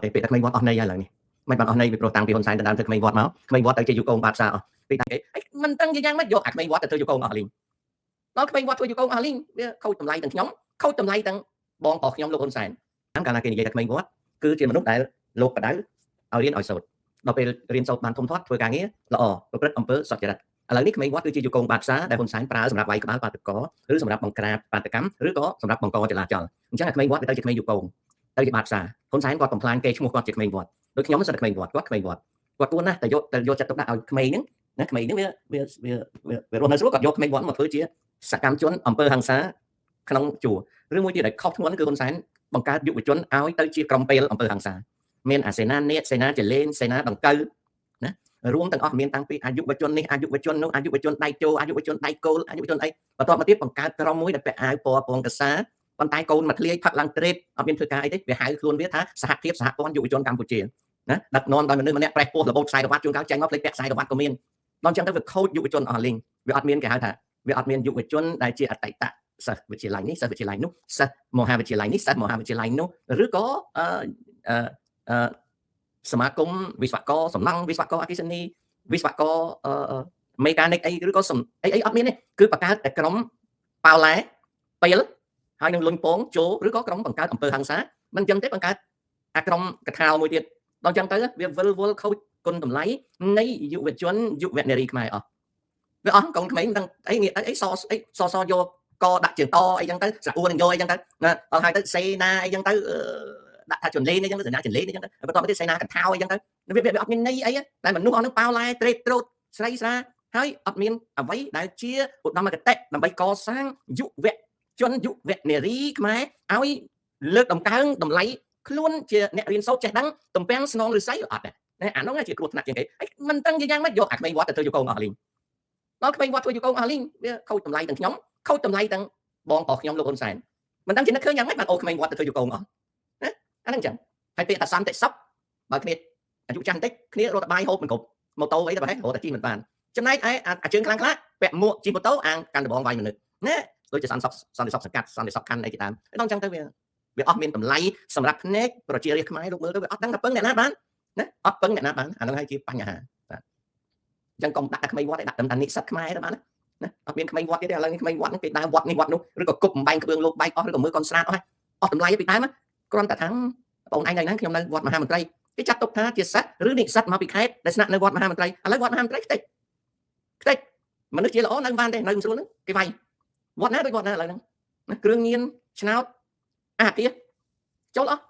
ទេពេលតែក្មេងវត្តអស់នៃហើយឡើយនេះមិនបានអស់នៃពីព្រោះតាំងពីហ៊ុនសែនទៅដើមធ្វើក្មេងវត្តមកក្មេងវត្តទៅជាយុគងបាបសាអស់ពីតែមិនតាំងយ៉ាងម៉េចយកអាក្មេងវត្តទៅធ្វើយុគងអស់លីងដល់ក្មេងវត្តធ្វើយុគងអស់លីងវាខូចតម្លៃទាំងខ្ញុំខូចតម្លៃទាំងបងប្អូនខ្ញុំលោកហ៊ុនសែនតាមកាលណាគេនិយាយថាក្មេងវត្តគឺជាមនុស្សដែលលោកបដៅឲ្យរៀនឲ្យសូត្រដល់ពេលរៀនសូត្របានធំធាត់ធ្វើការងារល្អប្រព្រឹត្តអំពើសុចរិតឥឡូវនេះក្មេងវត្តគឺជាយុគងបាបសាដែលហ៊ុនសែនប្រើសម្រាប់វាយក្បាលបាតុករឬសម្រាប់បង្ក្រាបបាតកម្មឬក៏សម្រាប់បង្កចលាចលអញ្ចឹងអាក្មេងវត្តទៅជាក្មេងយុគងទៅជាបាបសាហ៊ុនសែនគាត់បំផ្លាញគេឈ្មោះគាត់ជាក្មេងវត្តដូចខ្ញុំមិនសិនតែក្មេងវត្តគាត់ក្មេងវត្តគាត់គួរណាស់តែយកចិត្តទុកដាក់ឲ្យក្មេងហ្នឹងណាក្មេងហ្នឹងវារស់នៅស្រួលគាត់យកក្មេងវត្តមកធ្វើជាសកម្មជនអំពើហិង្សាក្នុងជួរឬមួយទៀតដែលខុសធ្ងន់គឺហ៊ុនសែនបង្កើតយុវជនឲ្យទៅជាក្រុមពេលអំពើហិង្សាមានអាសេនានេតសេនាចលេនសេនាដង្កូវណារួមទាំងអស់មានតាំងពីអាយុវជននេះអាយុវជននោះអាយុវជនដៃជោអាយុវជនដៃគោលអាយុវជនអីបន្ទាប់មកទៀតបង្កើតក្រុមមួយដែលពាក់អាវពណ៌ពងកសាប៉ុន្តែកូនមកធ្លាយផឹកឡើងត្រេតអត់មានធ្វើការអីទេវាហៅខ្លួនវាថាសហភាពសហព័ន្ធយុវជនកម្ពុជាណាដឹកនាំដោយមនុស្សម្នាក់ប្រេះពោះរបូតខ្សែក្រវ៉ាត់ជួនកាលចេញមកផ្លេចពាក់ខ្សែក្រវ៉ាត់ក៏មានដល់អញ្ចឹងទៅវាខូចយុវជនអស់លីងវាអត់មានគេហៅថាវាអត់មានយុវជនដែលជាអតីតសិស្សវិទ្យាល័យនេះសិស្សវិទ្យាល័យនោះសិស្សមហាវិទ្យាល័យនេះសិស្សមហាវិទ្យាល័យនោះឬក៏សមាគមវិស្វករសំណង់វិស្វករអគ្គិសនីវិស្វករមេកានិកអីឬក៏អីអត់មានទេគឺបង្កើតតែក្រុមប៉ាវឡែពេលហើយនឹងលុញពងចូលឬក៏ក្រុមបង្កើតអំពើហិង្សាមិនអញ្ចឹងទេបង្កើតអាក្រុមកថាមួយទៀតដល់អញ្ចឹងទៅវាវិលវល់ខូចគុណតម្លៃនៃយុវជនយុវនារីខ្មែរអស់វាអស់កូនក្មេងមិនដឹងអីអីសយកកដាក់ជើងតអីចឹងទៅស្រាអួននឹងយកអីចឹងទៅដល់ហើយទៅសេណាអីចឹងទៅដាក់ថាចន្លេអីចឹងទៅសញ្ញាចន្លេអីចឹងទៅបន្ទាប់មកទៀតសេណាកថាអីចឹងទៅវាអត់មានន័យអីតែមនុស្សអស់នឹងប៉ាវឡែត្រេតត្រូតស្រីស្រាហើយអត់មានអ្វីដែលជាឧត្តមគតិដើម្បីកសាងយុវជនយុវនារីខ្មែរឲ្យលើកតម្កើងតម្លៃខ្លួនជាអ្នករៀនសូត្រចេះដឹងទំពាំងស្នងឫស្សីអត់ដែរអានោះជាគ្រោះថ្នាក់ជាងគេមិនតាំងយ៉ាងម៉េចយកអាក្មេងវត្តទៅធ្វើយុគងអស់លីងដល់ក្មេងវត្តធ្វើយុគងអស់លីងវាខូចតម្លៃទាំងខ្ញុំខូចតម្លៃទាំងបងប្អូនខ្ញុំលោកហ៊ុនសែនមិនដឹងជានឹកឃើញយ៉ាងម៉េចបានអូក្មេងវត្តទៅធ្វើយុគងអស់ណាអាហ្នឹងចឹងហើយពាក្យថាសន្តិសុខបើគ្នាអាយុចាស់បន្តិចគ្នារត់បាយហូបមិនគ្រប់ម៉ូតូអីទៅប្រហែលរត់តែជិះមិនបានចំណែកឯអាជើងខ្លាំងខ្លះពាក់មួកជិះម៉ូតូអាងកាន់ដបងវាយមនុស្សណាដូចជាសន្តិសុខសង្កាត់សន្តិសុខខណ្ឌអីជាដើមដល់ចឹងទៅវាអស់មានតម្លៃសម្រាប់ភ្នែកប្រជារាស្ត្រខ្មែរលោកមើលទៅវាអត់ដឹងថាពឹងអ្នកណាបានណាអត់ពឹងអ្នកណាបានអានោះហើយជាបញ្ហាបាទអញ្ចឹងកុំដាក់តែក្មេងវត្តឯដាក់តែនិស្សិតខ្មែរទៅបានណាអត់មានក្មេងវត្តទេឥឡូវនេះក្មេងវត្តហ្នឹងគេដើរវត្តនេះវត្តនោះឬក៏គប់បំបែងក្បឿងលោកបែកអស់ឬក៏មើលកុនស្រាតអស់ហើយអស់តម្លៃពីដើមគ្រាន់តែថាបងឯងនៅហ្នឹងខ្ញុំនៅវត្តមហាមន្ត្រីគេចាត់ទុកថាជាសិស្សឬនិស្សិតមកពីខេត្តដែលស្នាក់នៅវត្តមហាមន្ត្រីឥឡូវវត្តមហាមន្ត្រីខ្ទេចមនុស្សជាល្អនៅបានទេនៅស្រួលហ្នឹងគេវាយវត្តណាដូចវត្តណាឥឡូវហ្នឹងណាគ្រឿងញៀនឆ្នោតអាគារចូលអស់